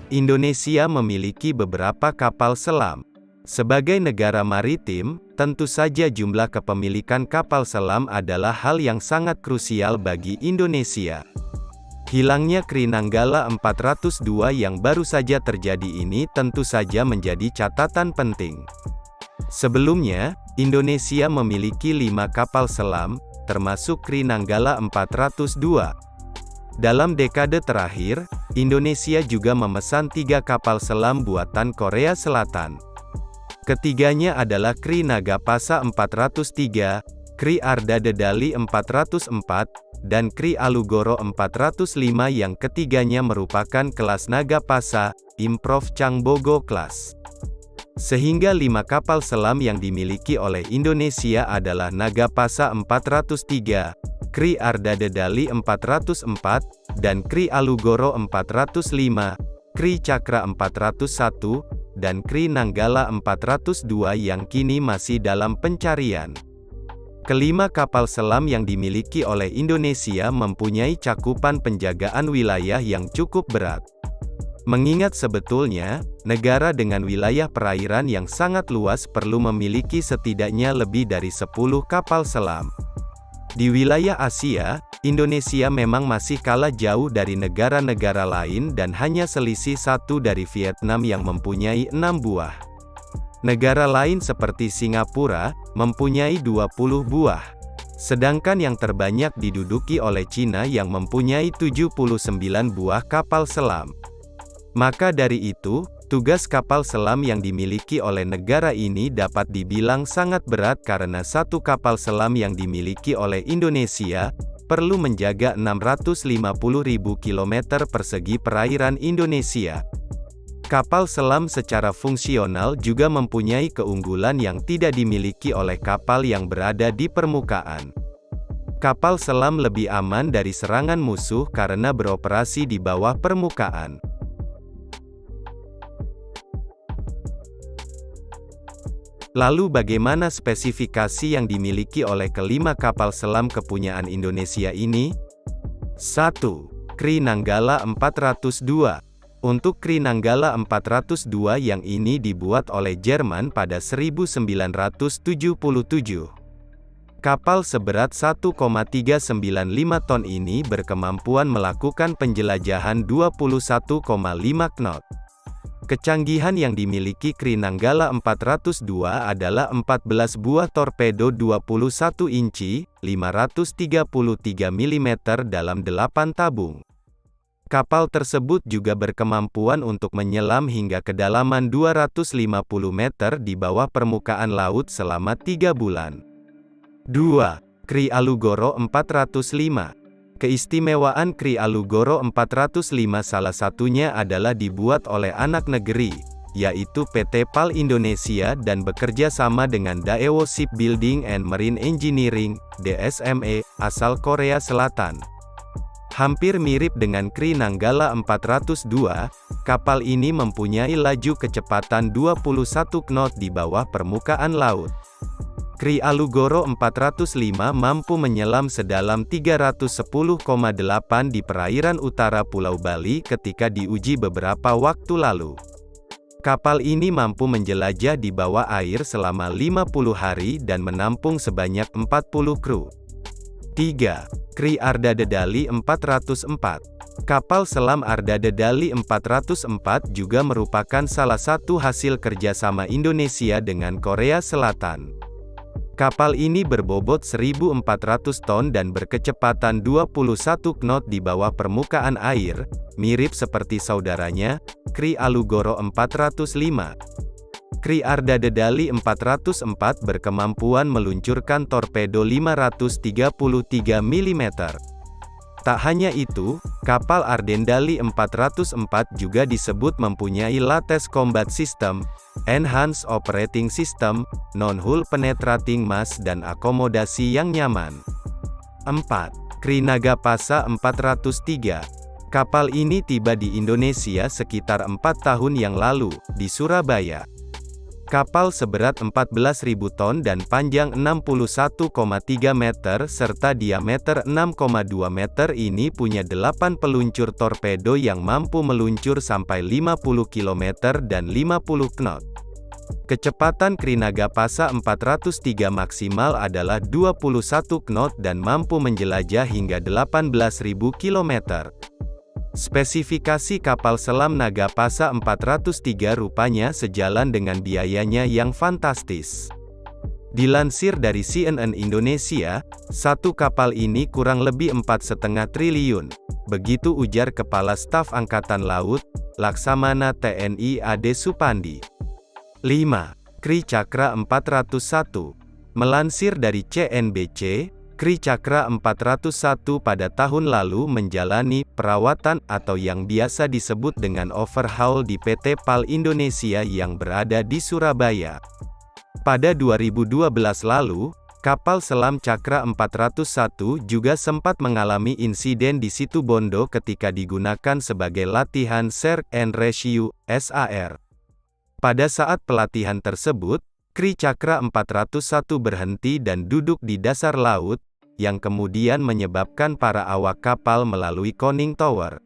Indonesia memiliki beberapa kapal selam. Sebagai negara maritim, tentu saja jumlah kepemilikan kapal selam adalah hal yang sangat krusial bagi Indonesia. Hilangnya Kri Nanggala 402 yang baru saja terjadi ini tentu saja menjadi catatan penting. Sebelumnya, Indonesia memiliki 5 kapal selam, termasuk Kri Nanggala 402. Dalam dekade terakhir, Indonesia juga memesan 3 kapal selam buatan Korea Selatan. Ketiganya adalah Kri Nagapasa 403, Kri Arda Dedali 404, dan Kri Alugoro 405 yang ketiganya merupakan kelas Nagapasa, Improv Changbogo Class. Sehingga 5 kapal selam yang dimiliki oleh Indonesia adalah Nagapasa 403, Kri Arda Dedali 404, dan Kri Alugoro 405, Kri Cakra 401, dan Kri Nanggala 402 yang kini masih dalam pencarian. Kelima kapal selam yang dimiliki oleh Indonesia mempunyai cakupan penjagaan wilayah yang cukup berat. Mengingat sebetulnya, negara dengan wilayah perairan yang sangat luas perlu memiliki setidaknya lebih dari 10 kapal selam. Di wilayah Asia, Indonesia memang masih kalah jauh dari negara-negara lain dan hanya selisih 1 dari Vietnam yang mempunyai 6 buah. Negara lain seperti Singapura, mempunyai 20 buah. Sedangkan yang terbanyak diduduki oleh Cina yang mempunyai 79 buah kapal selam. Maka dari itu, tugas kapal selam yang dimiliki oleh negara ini dapat dibilang sangat berat karena satu kapal selam yang dimiliki oleh Indonesia, perlu menjaga 650.000 km persegi perairan Indonesia. Kapal selam secara fungsional juga mempunyai keunggulan yang tidak dimiliki oleh kapal yang berada di permukaan. Kapal selam lebih aman dari serangan musuh karena beroperasi di bawah permukaan. Lalu bagaimana spesifikasi yang dimiliki oleh kelima kapal selam kepunyaan Indonesia ini? 1. Kri Nanggala 402. Untuk Kri Nanggala 402 yang ini dibuat oleh Jerman pada 1977. Kapal seberat 1,395 ton ini berkemampuan melakukan penjelajahan 21,5 knot. Kecanggihan yang dimiliki Kri Nanggala 402 adalah 14 buah torpedo 21 inci, 533 mm dalam 8 tabung. Kapal tersebut juga berkemampuan untuk menyelam hingga kedalaman 250 meter di bawah permukaan laut selama 3 bulan. 2. Kri Alugoro 405. Keistimewaan Kri Alugoro 405 salah satunya adalah dibuat oleh anak negeri, yaitu PT PAL Indonesia dan bekerja sama dengan Daewoo Shipbuilding and Marine Engineering, DSME, asal Korea Selatan. Hampir mirip dengan Kri Nanggala 402, kapal ini mempunyai laju kecepatan 21 knot di bawah permukaan laut. Kri Alugoro 405 mampu menyelam sedalam 310,8 di perairan utara Pulau Bali ketika diuji beberapa waktu lalu. Kapal ini mampu menjelajah di bawah air selama 50 hari dan menampung sebanyak 40 kru. 3. Kri Arda Dedali 404. Kapal selam Arda Dedali 404 juga merupakan salah satu hasil kerjasama Indonesia dengan Korea Selatan. Kapal ini berbobot 1.400 ton dan berkecepatan 21 knot di bawah permukaan air, mirip seperti saudaranya, Kri Alugoro 405. Kri Arda Dedali 404 berkemampuan meluncurkan torpedo 533 mm. Tak hanya itu, kapal Ardendali 404 juga disebut mempunyai latest combat system, enhanced operating system, non-hull penetrating mass dan akomodasi yang nyaman. 4. Kri Nagapasa 403. Kapal ini tiba di Indonesia sekitar 4 tahun yang lalu, di Surabaya. Kapal seberat 14.000 ton dan panjang 61,3 meter serta diameter 6,2 meter ini punya 8 peluncur torpedo yang mampu meluncur sampai 50 km dan 50 knot. Kecepatan Krinagapasa 403 maksimal adalah 21 knot dan mampu menjelajah hingga 18.000 km. Spesifikasi kapal selam Nagapasa 403 rupanya sejalan dengan biayanya yang fantastis. Dilansir dari CNN Indonesia, satu kapal ini kurang lebih 4,5 triliun. Begitu ujar Kepala Staf Angkatan Laut, Laksamana TNI Ade Supandi. 5. Kri Cakra 401. Melansir dari CNBC, Kri Cakra 401 pada tahun lalu menjalani perawatan atau yang biasa disebut dengan overhaul di PT PAL Indonesia yang berada di Surabaya. Pada 2012 lalu, kapal selam Cakra 401 juga sempat mengalami insiden di Situbondo ketika digunakan sebagai latihan Search and Rescue (SAR). Pada saat pelatihan tersebut, Kri Cakra 401 berhenti dan duduk di dasar laut, yang kemudian menyebabkan para awak kapal melalui conning tower.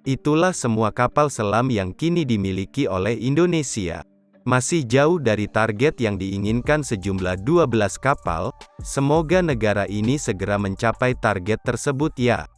Itulah semua kapal selam yang kini dimiliki oleh Indonesia. Masih jauh dari target yang diinginkan sejumlah 12 kapal, semoga negara ini segera mencapai target tersebut ya.